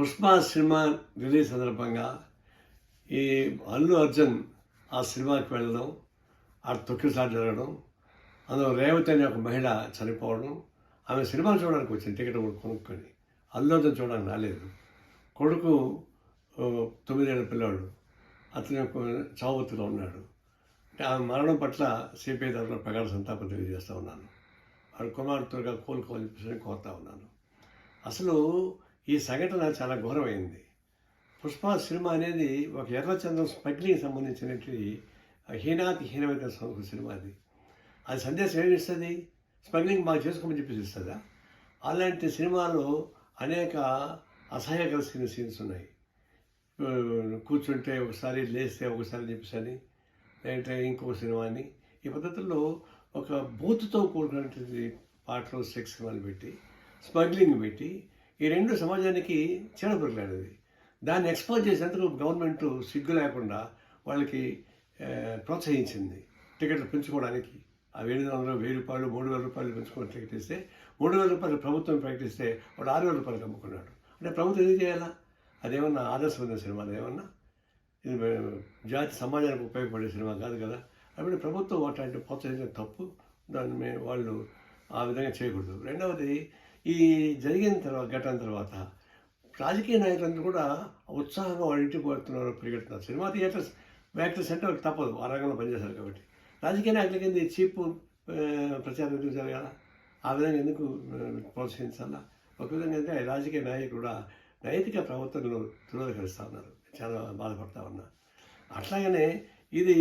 Pushpa cinema release సందర్భంగా ఈ అల్లు అర్జున్ ఆ సినిమాకి వెళ్ళడం, ఆ తొక్కిసారి జరగడం, అందులో రేవతి అనే ఒక మహిళ చనిపోవడం. ఆమె సినిమా చూడడానికి వచ్చింది, టికెట్ కొనుక్కొని. అల్లు అర్జున్ చూడడానికి రాలేదు. కొడుకు 9 ఏళ్ళ పిల్లాడు, అతని యొక్క చావుతులో ఉన్నాడు. ఆమె మరణం పట్ల సిపిఐ తరఫున ప్రగాఢ సంతాపం తెలియజేస్తూ ఉన్నాను. వాడు కుమార్తెగా కోలుకోవాలని చెప్పి కోరుతా ఉన్నాను. అసలు ఈ సంఘటన చాలా ఘోరమైంది. పుష్ప సినిమా అనేది ఒక ఎర్రచంద్రం స్మగ్లింగ్ సంబంధించినటువంటి హీనమైన సినిమా అది. అది సందేశం ఏమి ఇస్తుంది? స్మగ్లింగ్ బాగా చేసుకోమని చెప్పేసి ఇస్తుందా? అలాంటి సినిమాలో అనేక అసహ్యకర సీన్స్ ఉన్నాయి. కూర్చుంటే ఒకసారి, లేస్తే ఒకసారి చెప్పేసి అని, లేదంటే ఇంకొక సినిమా అని, ఈ పద్ధతుల్లో ఒక బూత్తో కూడుకున్నటువంటి పాటలు, సెక్స్ సినిమాలు పెట్టి, స్మగ్లింగ్ పెట్టి, ఈ రెండు సమాజానికి చీడపురుగులాడేది. దాన్ని ఎక్స్పోజ్ చేసేందుకు గవర్నమెంట్ సిగ్గు లేకుండా వాళ్ళకి ప్రోత్సహించింది టికెట్లు పెంచుకోవడానికి. ఆ 700, 1000 రూపాయలు, 3000 రూపాయలు పెంచుకొని టికెట్ ఇస్తే, 3000 రూపాయలు ప్రభుత్వం ప్రకటిస్తే వాడు 6000 రూపాయలు అమ్ముకున్నాడు. అంటే ప్రభుత్వం ఏం చేయాలా? అదేమన్నా ఆదర్శమైన సినిమా? అదేమన్నా ఇది జాతి సమాజానికి ఉపయోగపడే సినిమా కాదు కదా. కాబట్టి ప్రభుత్వం వాటి ప్రోత్సహించిన తప్పు. దాన్ని వాళ్ళు ఆ విధంగా చేయకూడదు. రెండవది, ఈ జరిగిన తర్వాత, ఘటన తర్వాత రాజకీయ నాయకులందరూ కూడా ఉత్సాహంగా వాళ్ళ ఇంటికి పోతున్నారు, పరిగెడుతున్నారు. సినిమా థియేటర్స్, యాక్టర్స్ అంటే వాళ్ళకి తప్పదు, ఆ రంగంలో పనిచేస్తారు కాబట్టి. రాజకీయ నాయకుల కింద చీప్ ప్రచారం ఎందుకు జరగాల? ఆ విధంగా ఎందుకు ప్రోత్సహించాలా? ఒక విధంగా అంటే రాజకీయ నాయకులు కూడా నైతిక ప్రవర్తనలు తిరోధకరిస్తూ ఉన్నారు. చాలా బాధపడతా ఉన్నా. అట్లాగనే ఇది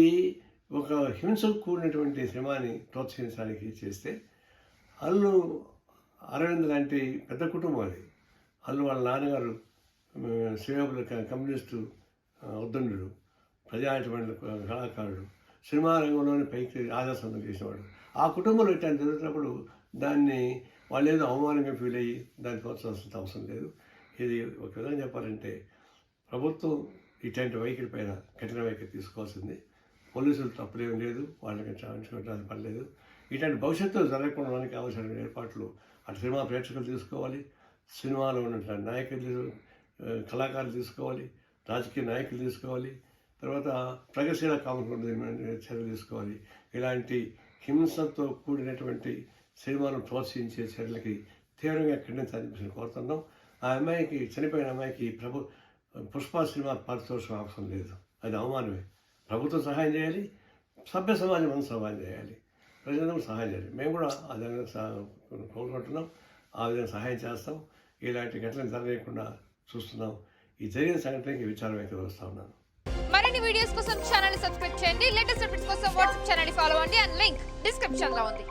ఒక హింసకు కూడినటువంటి సినిమాని ప్రోత్సహించడానికి చేస్తే, అల్లు అరవింద్ లాంటి పెద్ద కుటుంబం అది. అల్లు వాళ్ళ నాన్నగారు శ్రీకాకుళ కమ్యూనిస్టు ఉద్దండుడు, ప్రజాటువంటి కళాకారుడు, సినిమా రంగంలోని పైకి ఆదర్శం చేసేవాడు. ఆ కుటుంబంలో ఇట్లాంటి జరుగుతున్నప్పుడు దాన్ని వాళ్ళు ఏదో అవమానంగా ఫీల్ అయ్యి దాన్ని ప్రోత్సహించాల్సిన అవసరం లేదు. ఇది ఒక విధంగా చెప్పాలంటే ప్రభుత్వం ఇట్లాంటి వైఖరి పైన కఠిన వైఖరి తీసుకోవాల్సింది. పోలీసులు తప్పులేం లేదు, వాళ్ళకి క్షమించుకోవడానికి పర్లేదు. ఇట్లాంటి భవిష్యత్తులో జరగకుండా కావాల్సిన ఏర్పాట్లు అటు సినిమా ప్రేక్షకులు తీసుకోవాలి, సినిమాలో ఉన్న నాయకులు, కళాకారులు తీసుకోవాలి, రాజకీయ నాయకులు తీసుకోవాలి, తర్వాత ప్రగతిశీల కామకులు చర్యలు తీసుకోవాలి. ఇలాంటి హింసతో కూడినటువంటి సినిమాను ప్రోత్సహించే చర్యలకి తీవ్రంగా ఖండించాలని కోరుతున్నాం. ఆ అమ్మాయికి, చనిపోయిన అమ్మాయికి పుష్ప సినిమా పారితోషికం అవసరం లేదు. అది అవమానమే. ప్రభుత్వం సహాయం చేయాలి, సభ్య సమాజం మనం సహాయం చేయాలి, ప్రజలకు సహాయం చేయాలి. మేము కూడా ఆ విధంగా కోరుకుంటున్నాం, ఆ విధంగా సహాయం చేస్తాం. ఇలాంటి ఘటనలు జరగకుండా చూస్తున్నాం. ఈ జరిగిన సంఘటనకి విచారం అయితే వస్తూ ఉన్నాను. మరిన్ని వీడియోస్ కోసం ఛానల్ సబ్స్క్రైబ్ చేయండి. లేటెస్ట్ అప్డేట్స్ కోసం వాట్సాప్ ఛానల్ ఫాలో అవ్వండి. అండ్ లింక్ డిస్క్రిప్షన్ లో ఉంది.